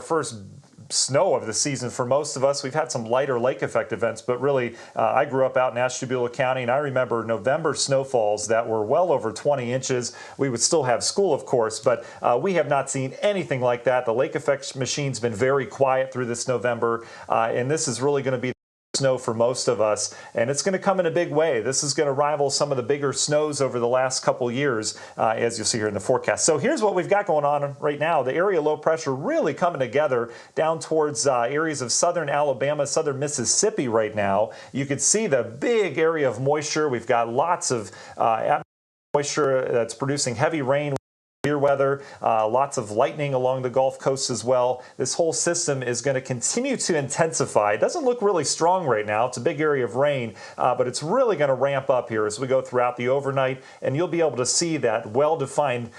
first snow of the season for most of us. We've had some lighter lake effect events, but really I grew up out in Ashtabula County, and I remember November snowfalls that were well over 20 inches. We would still have school, of course, but we have not seen anything like that. The lake effect machine's been very quiet through this November, and this is really going to be snow for most of us, and it's going to come in a big way. This is going to rival some of the bigger snows over the last couple years, as you'll see here in the forecast. So here's what we've got going on right now. The area low pressure really coming together down towards areas of southern Alabama, southern Mississippi right now. You can see the big area of moisture. We've got lots of moisture that's producing heavy rain, severe weather, lots of lightning along the Gulf Coast as well. This whole system is going to continue to intensify. It doesn't look really strong right now. It's a big area of rain, but it's really going to ramp up here as we go throughout the overnight, and you'll be able to see that well-defined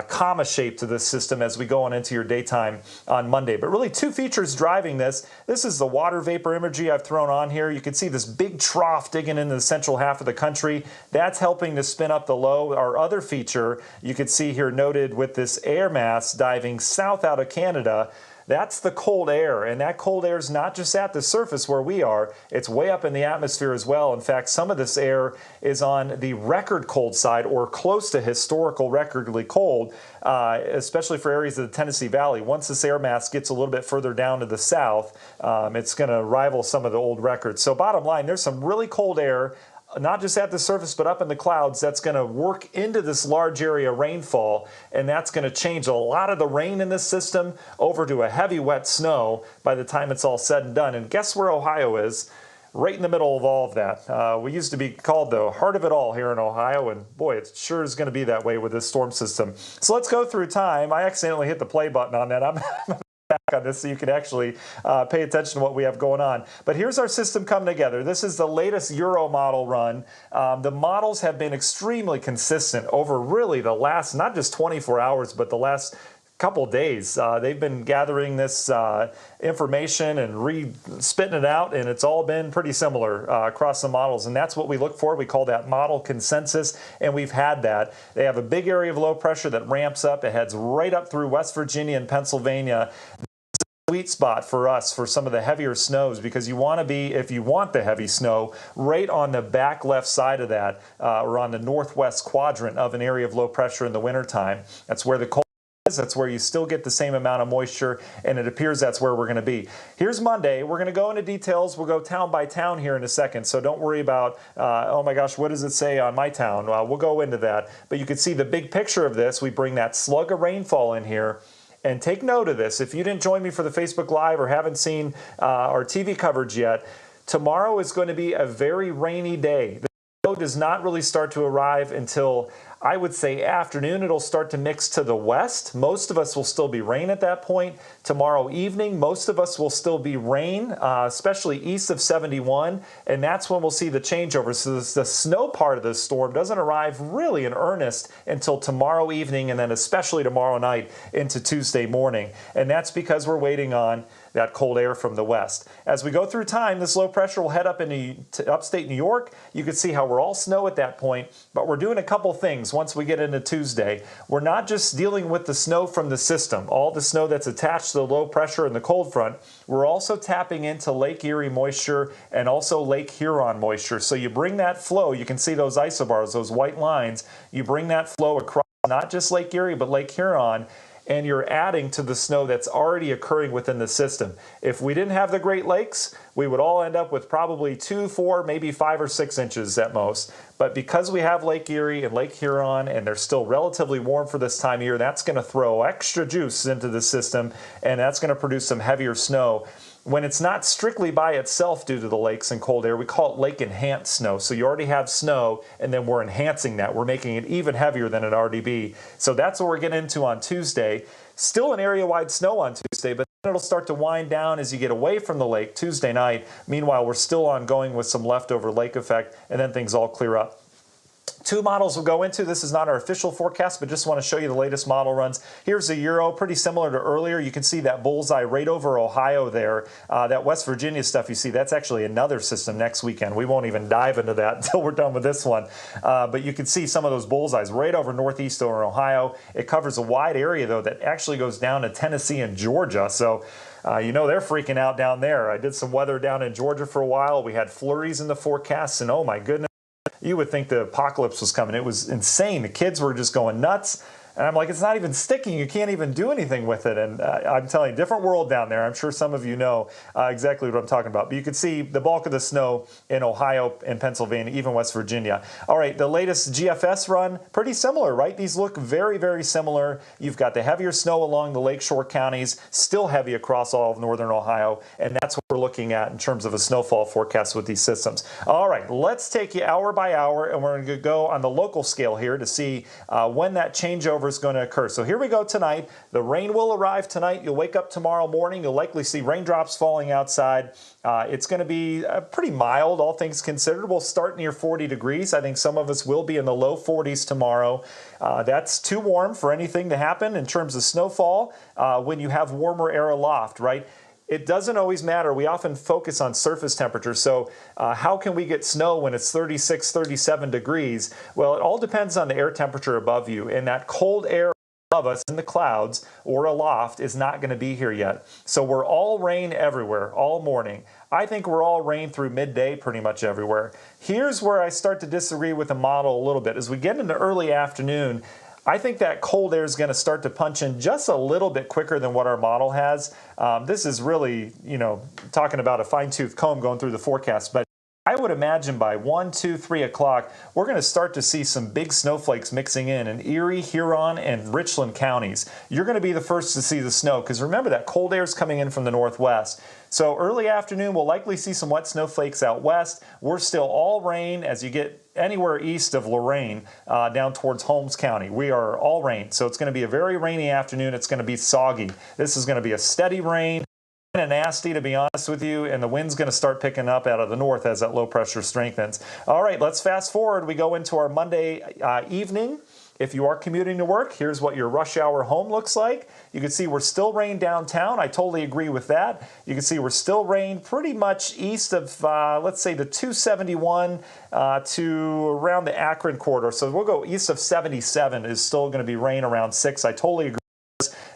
comma shape to this system as we go on into your daytime on Monday. But really two features driving this. This is the water vapor imagery I've thrown on here. You can see this big trough digging into the central half of the country. That's helping to spin up the low. Our other feature you can see here noted with this air mass diving south out of Canada. That's the cold air, and that cold air is not just at the surface where we are, it's way up in the atmosphere as well. In fact, some of this air is on the record cold side or close to historical recordly cold, especially for areas of the Tennessee Valley. Once this air mass gets a little bit further down to the south, it's going to rival some of the old records. So bottom line, there's some really cold air, not just at the surface, but up in the clouds, that's going to work into this large area rainfall, and that's going to change a lot of the rain in this system over to a heavy wet snow by the time it's all said and done. And guess where Ohio is? Right in the middle of all of that. We used to be called the heart of it all here in Ohio, and boy, it sure is going to be that way with this storm system. So let's go through time. I accidentally hit the play button on that. I'm back on this so you can actually pay attention to what we have going on. But here's our system coming together. This is the latest Euro model run. The models have been extremely consistent over really the last, not just 24 hours, but the last couple days. They've been gathering this information and spitting it out, and it's all been pretty similar across the models, and that's what we look for. We call that model consensus, and we've had that. They have a big area of low pressure that ramps up. It heads right up through West Virginia and Pennsylvania. Sweet spot for us for some of the heavier snows, because you want to be, if you want the heavy snow, right on the back left side of that, or on the northwest quadrant of an area of low pressure in the wintertime. That's where the cold is. That's where you still get the same amount of moisture, and it appears that's where we're going to be. Here's Monday. We're going to go into details. We'll go town by town here in a second, so don't worry about, oh my gosh, what does it say on my town? We'll go into that. But you can see the big picture of this. We bring that slug of rainfall in here. And take note of this. If you didn't join me for the Facebook Live or haven't seen our TV coverage yet, tomorrow is going to be a very rainy day. The snow does not really start to arrive until, I would say, afternoon. It'll start to mix to the west. Most of us will still be rain at that point. Tomorrow evening, most of us will still be rain, especially east of 71, and that's when we'll see the changeover. So the snow part of the storm doesn't arrive really in earnest until tomorrow evening, and then especially tomorrow night into Tuesday morning. And that's because we're waiting on that cold air from the west. As we go through time, this low pressure will head up into upstate New York. You can see how we're all snow at that point, but we're doing a couple things once we get into Tuesday. We're not just dealing with the snow from the system, all the snow that's attached to the low pressure and the cold front. We're also tapping into Lake Erie moisture and also Lake Huron moisture. So you bring that flow, you can see those isobars, those white lines, you bring that flow across not just Lake Erie, but Lake Huron, and you're adding to the snow that's already occurring within the system. If we didn't have the Great Lakes, we would all end up with probably 2, 4, maybe 5 or 6 inches at most. But because we have Lake Erie and Lake Huron, and they're still relatively warm for this time of year, that's going to throw extra juice into the system, and that's going to produce some heavier snow. When it's not strictly by itself due to the lakes and cold air, we call it lake enhanced snow. So you already have snow, and then we're enhancing that. We're making it even heavier than it already be. So that's what we're getting into on Tuesday. Still an area-wide snow on Tuesday, but then it'll start to wind down as you get away from the lake Tuesday night. Meanwhile, we're still ongoing with some leftover lake effect, and then things all clear up. Two models we'll go into. This is not our official forecast, but just want to show you the latest model runs. Here's a Euro, pretty similar to earlier. You can see that bullseye right over Ohio there. That West Virginia stuff you see, that's actually another system next weekend. We won't even dive into that until we're done with this one. But you can see some of those bullseyes right over northeast over Ohio. It covers a wide area, though, that actually goes down to Tennessee and Georgia. So you know they're freaking out down there. I did some weather down in Georgia for a while. We had flurries in the forecast, and oh my goodness, you would think the apocalypse was coming. It was insane. The kids were just going nuts. And I'm like, it's not even sticking. You can't even do anything with it. And I'm telling you, different world down there. I'm sure some of you know exactly what I'm talking about. But you can see the bulk of the snow in Ohio and Pennsylvania, even West Virginia. All right, the latest GFS run, pretty similar, right? These look very, very similar. You've got the heavier snow along the lakeshore counties, still heavy across all of northern Ohio. And that's what we're looking at in terms of a snowfall forecast with these systems. All right, let's take you hour by hour, and we're going to go on the local scale here to see when that changeover is going to occur. So here we go tonight. The rain will arrive tonight. You'll wake up tomorrow morning. You'll likely see raindrops falling outside. It's going to be pretty mild, all things considered. We'll start near 40 degrees. I think some of us will be in the low 40s tomorrow. That's too warm for anything to happen in terms of snowfall when you have warmer air aloft, right? It doesn't always matter. We often focus on surface temperature. So how can we get snow when it's 36, 37 degrees? Well, it all depends on the air temperature above you. And that cold air above us in the clouds or aloft is not going to be here yet. So we're all rain everywhere, all morning. I think we're all rain through midday pretty much everywhere. Here's where I start to disagree with the model a little bit. As we get into early afternoon, I think that cold air is going to start to punch in just a little bit quicker than what our model has. This is really, you know, talking about a fine-tooth comb going through the forecast. But I would imagine by 1, 2, 3 o'clock, we're going to start to see some big snowflakes mixing in Erie, Huron, and Richland counties. You're going to be the first to see the snow because remember that cold air is coming in from the northwest. So early afternoon, we'll likely see some wet snowflakes out west. We're still all rain as you get anywhere east of Lorain down towards Holmes County. We are all rain. So it's going to be a very rainy afternoon. It's going to be soggy. This is going to be a steady rain. Kind of nasty, to be honest with you, and the wind's going to start picking up out of the north as that low pressure strengthens. All right, let's fast forward. We go into our Monday evening. If you are commuting to work, here's what your rush hour home looks like. You can see we're still rain downtown. I totally agree with that. You can see we're still rain pretty much east of, let's say, the 271 to around the Akron corridor. So we'll go east of 77 is still going to be rain around 6. I totally agree.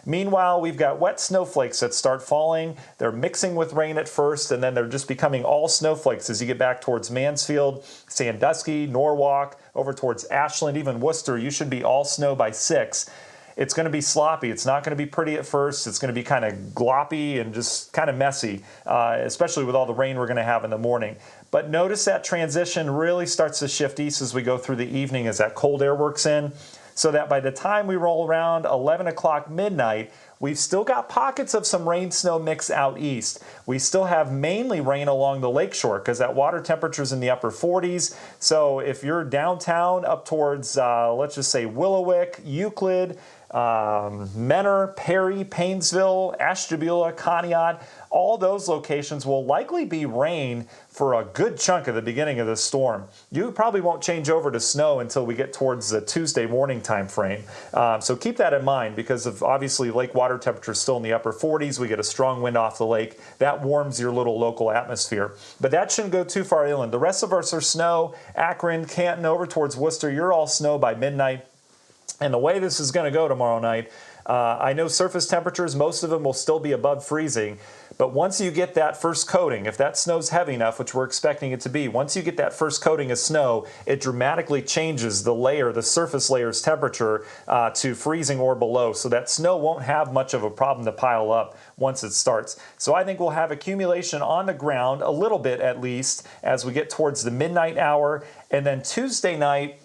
Meanwhile, we've got wet snowflakes that start falling. They're mixing with rain at first, and then they're just becoming all snowflakes as you get back towards Mansfield, Sandusky, Norwalk, over towards Ashland, even Worcester. You should be all snow by 6. It's going to be sloppy. It's not going to be pretty at first. It's going to be kind of gloppy and just kind of messy, especially with all the rain we're going to have in the morning. But notice that transition really starts to shift east as we go through the evening as that cold air works in. So that by the time we roll around 11 o'clock midnight, we've still got pockets of some rain-snow mix out east. We still have mainly rain along the lakeshore because that water temperature is in the upper 40s. So if you're downtown up towards, let's just say Willowick, Euclid, Menor, Perry, Paynesville, Ashtabula, Conneaut, all those locations will likely be rain for a good chunk of the beginning of this storm. You probably won't change over to snow until we get towards the Tuesday morning time frame. So keep that in mind because of obviously lake water temperature is still in the upper 40s. We get a strong wind off the lake. That warms your little local atmosphere. But that shouldn't go too far inland. The rest of us are snow. Akron, Canton, over towards Worcester, you're all snow by midnight. And the way this is going to go tomorrow night, I know surface temperatures, most of them will still be above freezing. But once you get that first coating, if that snow's heavy enough, which we're expecting it to be, once you get that first coating of snow, it dramatically changes the layer, the surface layer's temperature to freezing or below. So that snow won't have much of a problem to pile up once it starts. So I think we'll have accumulation on the ground, a little bit at least, as we get towards the midnight hour. And then Tuesday night,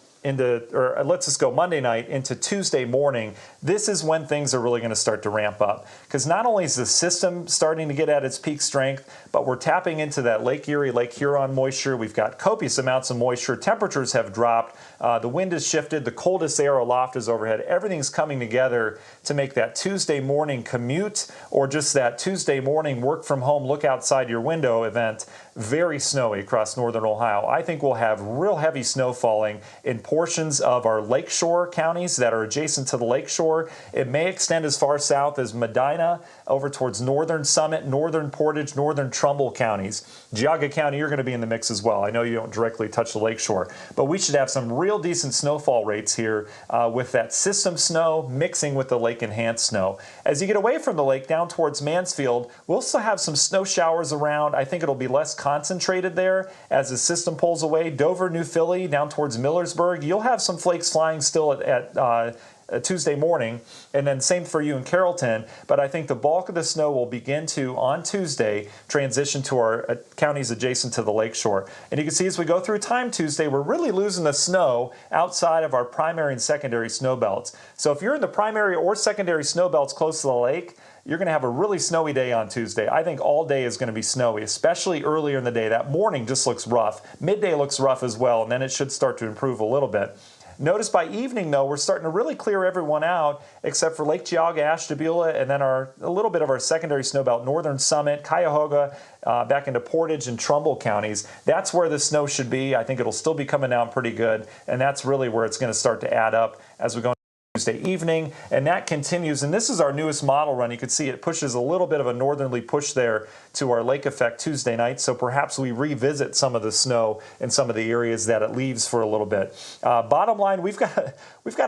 or let's just go Monday night into Tuesday morning, this is when things are really going to start to ramp up. Because not only is the system starting to get at its peak strength, but we're tapping into that Lake Erie, Lake Huron moisture. We've got copious amounts of moisture. Temperatures have dropped. The wind has shifted. The coldest air aloft is overhead. Everything's coming together to make that Tuesday morning commute or just that Tuesday morning work from home, look outside your window event very snowy across northern Ohio. I think we'll have real heavy snow falling in portions of our lakeshore counties that are adjacent to the lakeshore. It may extend as far south as Medina, over towards northern Summit, northern Portage, northern Trumbull counties. Geauga County, you're going to be in the mix as well. I know you don't directly touch the lakeshore, but we should have some real decent snowfall rates here with that system snow mixing with the lake enhanced snow. As you get away from the lake down towards Mansfield, we'll still have some snow showers around. I think it'll be less concentrated there as the system pulls away. Dover, New Philly, down towards Millersburg, you'll have some flakes flying still at Tuesday morning, and then same for you in Carrollton, but I think the bulk of the snow will begin to, on Tuesday, transition to our counties adjacent to the lakeshore. And you can see as we go through time Tuesday, we're really losing the snow outside of our primary and secondary snow belts. So if you're in the primary or secondary snow belts close to the lake, you're going to have a really snowy day on Tuesday. I think all day is going to be snowy, especially earlier in the day. That morning just looks rough. Midday looks rough as well, and then it should start to improve a little bit. Notice by evening, though, we're starting to really clear everyone out, except for Lake Geauga, Ashtabula, and then a little bit of our secondary snowbelt, northern Summit, Cuyahoga, back into Portage and Trumbull counties. That's where the snow should be. I think it'll still be coming down pretty good, and that's really where it's going to start to add up as we go Tuesday evening, and that continues. And this is our newest model run. You can see it pushes a little bit of a northerly push there to our lake effect Tuesday night, so perhaps we revisit some of the snow in some of the areas that it leaves for a little bit. Bottom line, we've got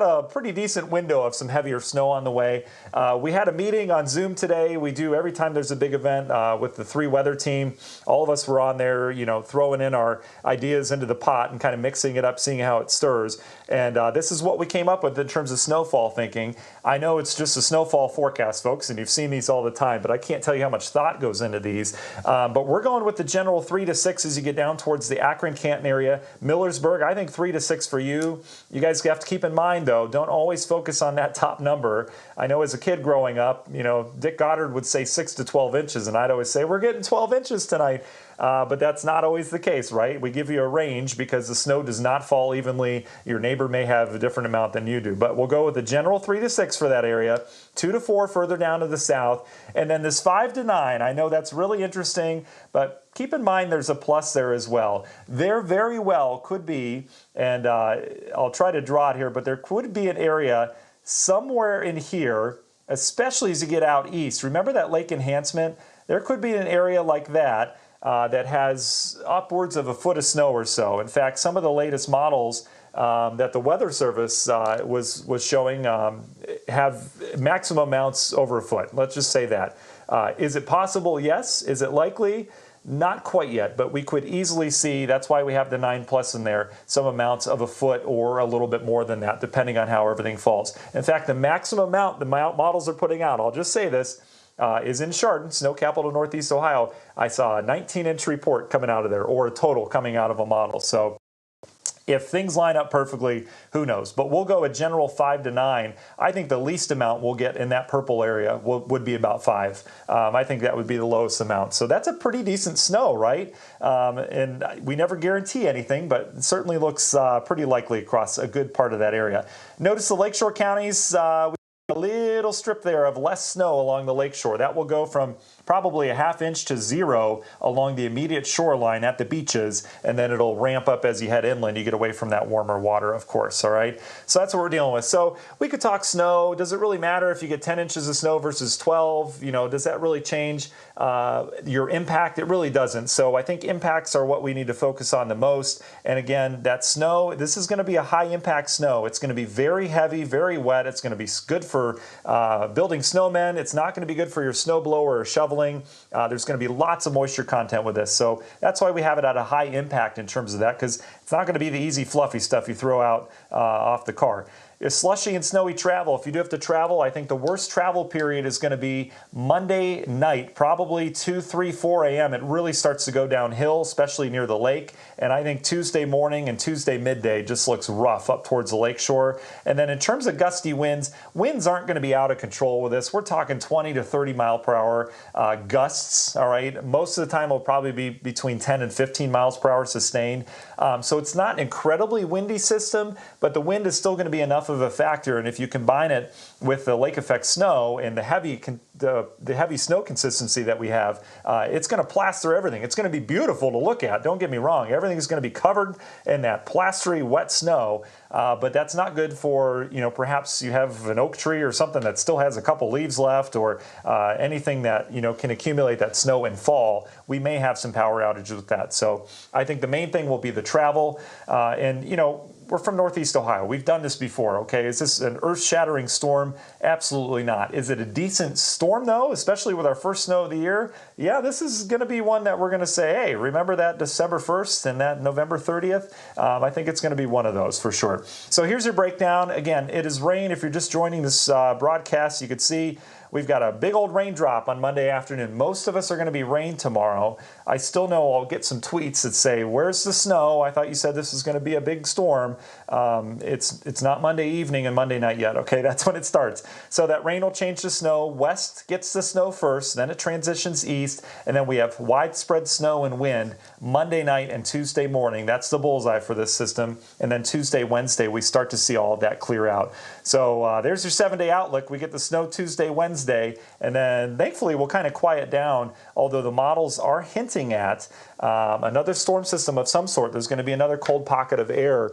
a pretty decent window of some heavier snow on the way. We had a meeting on Zoom today. We do every time there's a big event with the 3 weather team. All of us were on there, throwing in our ideas into the pot and kind of mixing it up, seeing how it stirs. And this is what we came up with in terms of snowfall thinking. I know it's just a snowfall forecast, folks, and you've seen these all the time, but I can't tell you how much thought goes into these. But we're going with the general 3 to 6 as you get down towards the Akron-Canton area. Millersburg, I think 3 to 6 for you. You guys have to keep in mind, though, don't always focus on that top number. I know as a kid growing up, Dick Goddard would say 6 to 12 inches, and I'd always say, we're getting 12 inches tonight. But that's not always the case, right? We give you a range because the snow does not fall evenly. Your neighbor may have a different amount than you do. But we'll go with the general 3 to 6 for that area, 2 to 4 further down to the south, and then this 5 to 9. I know that's really interesting, but keep in mind there's a plus there as well. There very well could be, and I'll try to draw it here, but there could be an area somewhere in here, especially as you get out east. Remember that lake enhancement? There could be an area like that that has upwards of a foot of snow or so. In fact, some of the latest models that the Weather Service was showing have maximum amounts over a foot. Let's just say that. Is it possible? Yes. Is it likely? Not quite yet, but we could easily see, that's why we have the 9+ in there, some amounts of a foot or a little bit more than that, depending on how everything falls. In fact, the maximum amount the models are putting out, I'll just say this, is in Chardon, snow capital Northeast Ohio. I saw a 19-inch report coming out of there, or a total coming out of a model. So if things line up perfectly, who knows? But we'll go a general 5 to 9. I think the least amount we'll get in that purple area would be about 5. I think that would be the lowest amount. So that's a pretty decent snow, right? And we never guarantee anything, but it certainly looks pretty likely across a good part of that area. Notice the lakeshore counties, a little strip there of less snow along the lakeshore. That will go from probably a ½ inch to 0 along the immediate shoreline at the beaches, and then it'll ramp up as you head inland. You get away from that warmer water, of course, all right? So that's what we're dealing with. So we could talk snow. Does it really matter if you get 10 inches of snow versus 12? Does that really change your impact? It really doesn't. So I think impacts are what we need to focus on the most. And again, that snow, this is going to be a high impact snow. It's going to be very heavy, very wet. It's going to be good for building snowmen. It's not going to be good for your snow blower or shoveling. There's going to be lots of moisture content with this. So that's why we have it at a high impact in terms of that, because it's not going to be the easy fluffy stuff you throw out off the car. Slushy and snowy travel. If you do have to travel, I think the worst travel period is going to be Monday night, probably 2, 3, 4 a.m. It really starts to go downhill, especially near the lake. And I think Tuesday morning and Tuesday midday just looks rough up towards the lakeshore. And then in terms of gusty winds, winds aren't going to be out of control with this. We're talking 20 to 30 mile per hour gusts, all right? Most of the time it'll probably be between 10 and 15 miles per hour sustained. So it's not an incredibly windy system, but the wind is still going to be enough enough of a factor, and if you combine it with the lake effect snow and the heavy snow consistency that we have, it's going to plaster everything. It's going to be beautiful to look at. Don't get me wrong. Everything is going to be covered in that plastery, wet snow, but that's not good for, perhaps you have an oak tree or something that still has a couple leaves left, or anything that, can accumulate that snow and fall. We may have some power outages with that. So I think the main thing will be the travel, and, we're from Northeast Ohio. We've done this before, okay? Is this an earth-shattering storm? Absolutely not. Is it a decent storm, though, especially with our first snow of the year? Yeah, this is going to be one that we're going to say, hey, remember that December 1st and that November 30th? I think it's going to be one of those for sure. So here's your breakdown. Again, it is rain. If you're just joining this broadcast, you could see we've got a big old raindrop on Monday afternoon. Most of us are going to be rain tomorrow. I still know I'll get some tweets that say, where's the snow? I thought you said this was going to be a big storm. It's not Monday evening and Monday night yet. Okay, that's when it starts. So that rain will change to snow. West gets the snow first, then it transitions east, and then we have widespread snow and wind Monday night and Tuesday morning. That's the bullseye for this system. And then Tuesday, Wednesday, we start to see all of that clear out. So there's your 7-day outlook. We get the snow Tuesday, Wednesday, and then thankfully we'll kind of quiet down, although the models are hinting at another storm system of some sort. There's going to be another cold pocket of air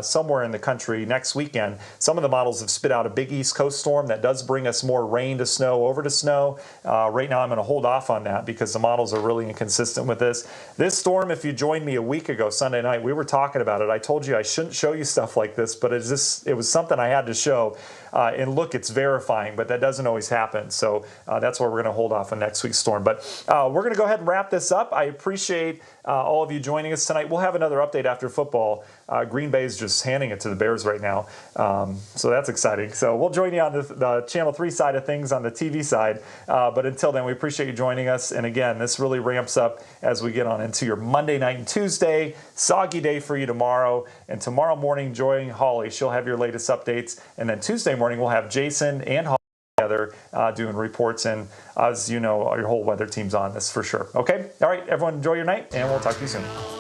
somewhere in the country next weekend. Some of the models have spit out a big East Coast storm that does bring us more rain to snow, over to snow. Right now I'm going to hold off on that because the models are really inconsistent with this. This storm, if you joined me a week ago, Sunday night, we were talking about it. I told you I shouldn't show you stuff like this, but it was something I had to show. And look, it's verifying, but that doesn't always happen. So that's why we're going to hold off on next week's storm. But we're going to go ahead and wrap this up. I appreciate all of you joining us tonight. We'll have another update after football. Green Bay is just handing it to the Bears right now. So that's exciting. So we'll join you on the Channel 3 side of things, on the TV side. But until then, we appreciate you joining us. And again, this really ramps up as we get on into your Monday night and Tuesday. Soggy day for you tomorrow. And tomorrow morning, join Holly. She'll have your latest updates. And then Tuesday morning, we'll have Jason and Holly together doing reports, and as you know, your whole weather team's on this for sure. Okay? All right, everyone, enjoy your night, and we'll talk to you soon.